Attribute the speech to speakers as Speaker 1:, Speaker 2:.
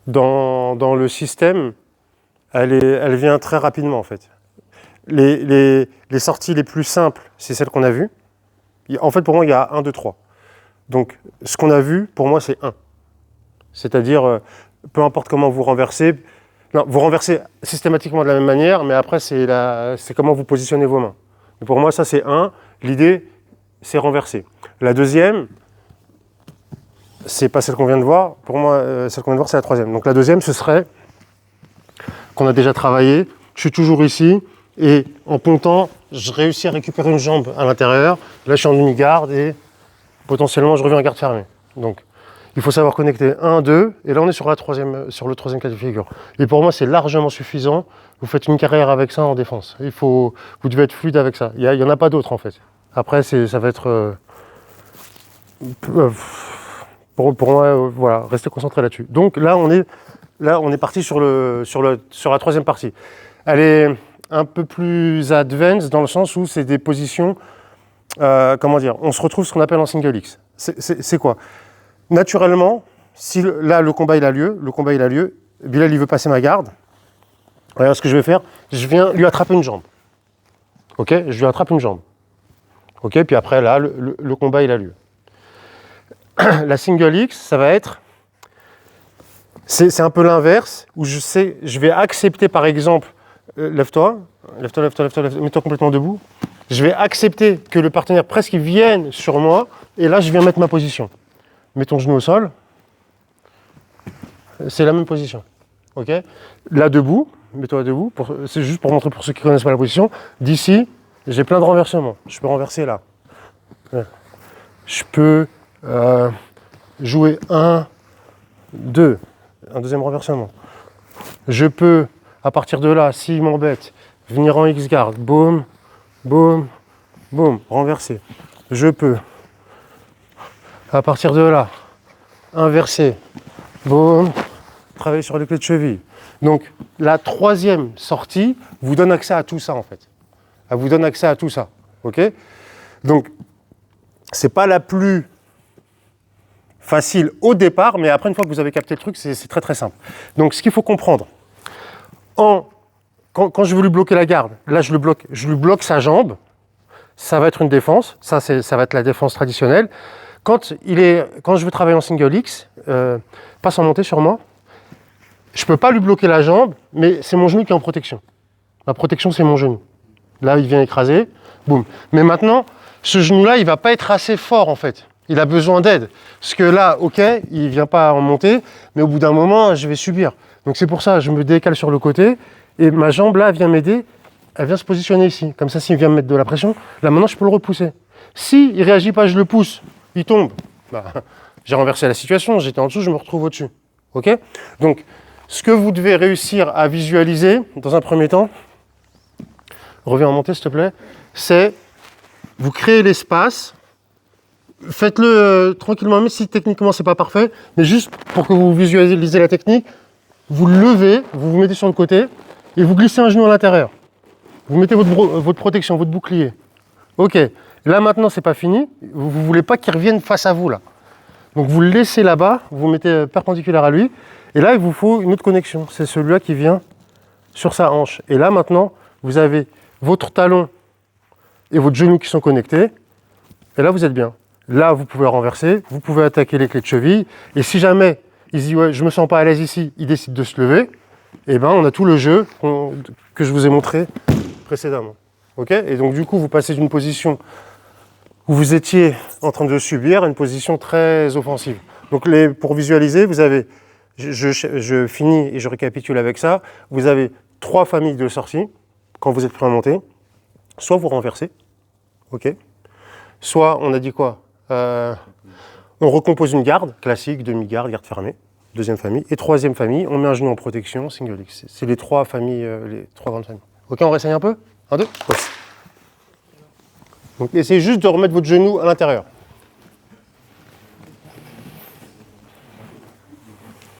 Speaker 1: dans le système, elle vient très rapidement en fait. Les sorties les plus simples, c'est celles qu'on a vues. En fait, pour moi, il y a 1, 2, 3. Donc, ce qu'on a vu, pour moi, c'est 1. C'est-à-dire, peu importe comment vous renversez, non, vous renversez systématiquement de la même manière, mais après, c'est comment vous positionnez vos mains. Et pour moi, ça, c'est 1. L'idée, c'est renverser. La deuxième, c'est pas celle qu'on vient de voir. Pour moi, celle qu'on vient de voir, c'est la troisième. Donc, la deuxième, ce serait qu'on a déjà travaillé. Je suis toujours ici. Et en pontant, je réussis à récupérer une jambe à l'intérieur. Là, je suis en demi-garde et potentiellement, je reviens en garde fermée. Donc, il faut savoir connecter 1, 2. Et là, on est sur le troisième cas de figure. Et pour moi, c'est largement suffisant. Vous faites une carrière avec ça en défense. Vous devez être fluide avec ça. Il n'y en a pas d'autre, en fait. Après, ça va être... pour moi, voilà, restez concentrés là-dessus. Donc, là, on est parti sur la troisième partie. Elle est un peu plus advanced dans le sens où c'est des positions, comment dire, on se retrouve ce qu'on appelle en single X. C'est quoi? Naturellement, si là le combat il a lieu, Bilal il veut passer ma garde, regarde ce que je vais faire, je viens lui attraper une jambe. Ok, je lui attrape une jambe. Ok, puis après là, le combat il a lieu. La single X, ça va être, c'est un peu l'inverse, où je vais accepter par exemple, lève-toi, mets-toi complètement debout. Je vais accepter que le partenaire presque vienne sur moi, et là je viens mettre ma position. Mets ton genou au sol, c'est la même position. Ok. Là debout, mets-toi debout, c'est juste pour montrer pour ceux qui ne connaissent pas la position. D'ici, j'ai plein de renversements. Je peux renverser là. Je peux jouer 1, 2, un deuxième renversement. Je peux, à partir de là, s'il m'embête, venir en X-garde, boum, boum, boum, renverser. Je peux, à partir de là, inverser, boum, travailler sur les clés de cheville. Donc, la troisième sortie vous donne accès à tout ça, en fait. Elle vous donne accès à tout ça, ok? Donc, c'est pas la plus facile au départ, mais après, une fois que vous avez capté le truc, c'est très très simple. Donc, ce qu'il faut comprendre, quand je veux lui bloquer la garde, là, je lui bloque sa jambe, ça va être une défense, ça va être la défense traditionnelle. Quand je veux travailler en single X, pas sans monter sur moi, je ne peux pas lui bloquer la jambe, mais c'est mon genou qui est en protection. Ma protection, c'est mon genou. Là, il vient écraser, boum. Mais maintenant, ce genou-là, il ne va pas être assez fort, en fait. Il a besoin d'aide. Parce que là, ok, il ne vient pas en monter, mais au bout d'un moment, je vais subir. Donc c'est pour ça, je me décale sur le côté, et ma jambe, là, vient m'aider. Elle vient se positionner ici. Comme ça, s'il vient me mettre de la pression, là, maintenant, je peux le repousser. S'il ne réagit pas, je le pousse, il tombe. Bah, j'ai renversé la situation, j'étais en dessous, je me retrouve au-dessus. Ok? Donc, ce que vous devez réussir à visualiser, dans un premier temps, reviens en montée s'il te plaît, c'est vous créez l'espace, faites-le tranquillement, même si techniquement c'est pas parfait, mais juste pour que vous visualisez la technique, vous le levez, vous vous mettez sur le côté et vous glissez un genou à l'intérieur. Vous mettez votre protection, votre bouclier. Ok, là maintenant c'est pas fini, vous ne voulez pas qu'il revienne face à vous là. Donc vous le laissez là-bas, vous vous mettez perpendiculaire à lui, et là il vous faut une autre connexion, c'est celui-là qui vient sur sa hanche. Et là maintenant, vous avez votre talon et votre genou qui sont connectés, et là vous êtes bien. Là vous pouvez renverser, vous pouvez attaquer les clés de cheville, et si jamais il se dit ouais je me sens pas à l'aise ici, il décide de se lever, et ben on a tout le jeu que je vous ai montré précédemment. Okay, et donc du coup vous passez d'une position où vous étiez en train de subir à une position très offensive. Donc pour visualiser, vous avez, je finis et je récapitule avec ça, vous avez 3 familles de sorties quand vous êtes prêt à monter. Soit vous renversez, ok. Soit on a dit quoi, on recompose une garde, classique, demi-garde, garde fermée, deuxième famille. Et troisième famille, on met un genou en protection, single X. C'est les 3 familles, les 3 grandes familles. Ok, on réessaye un peu? 1, 2, ouais. Donc essayez juste de remettre votre genou à l'intérieur.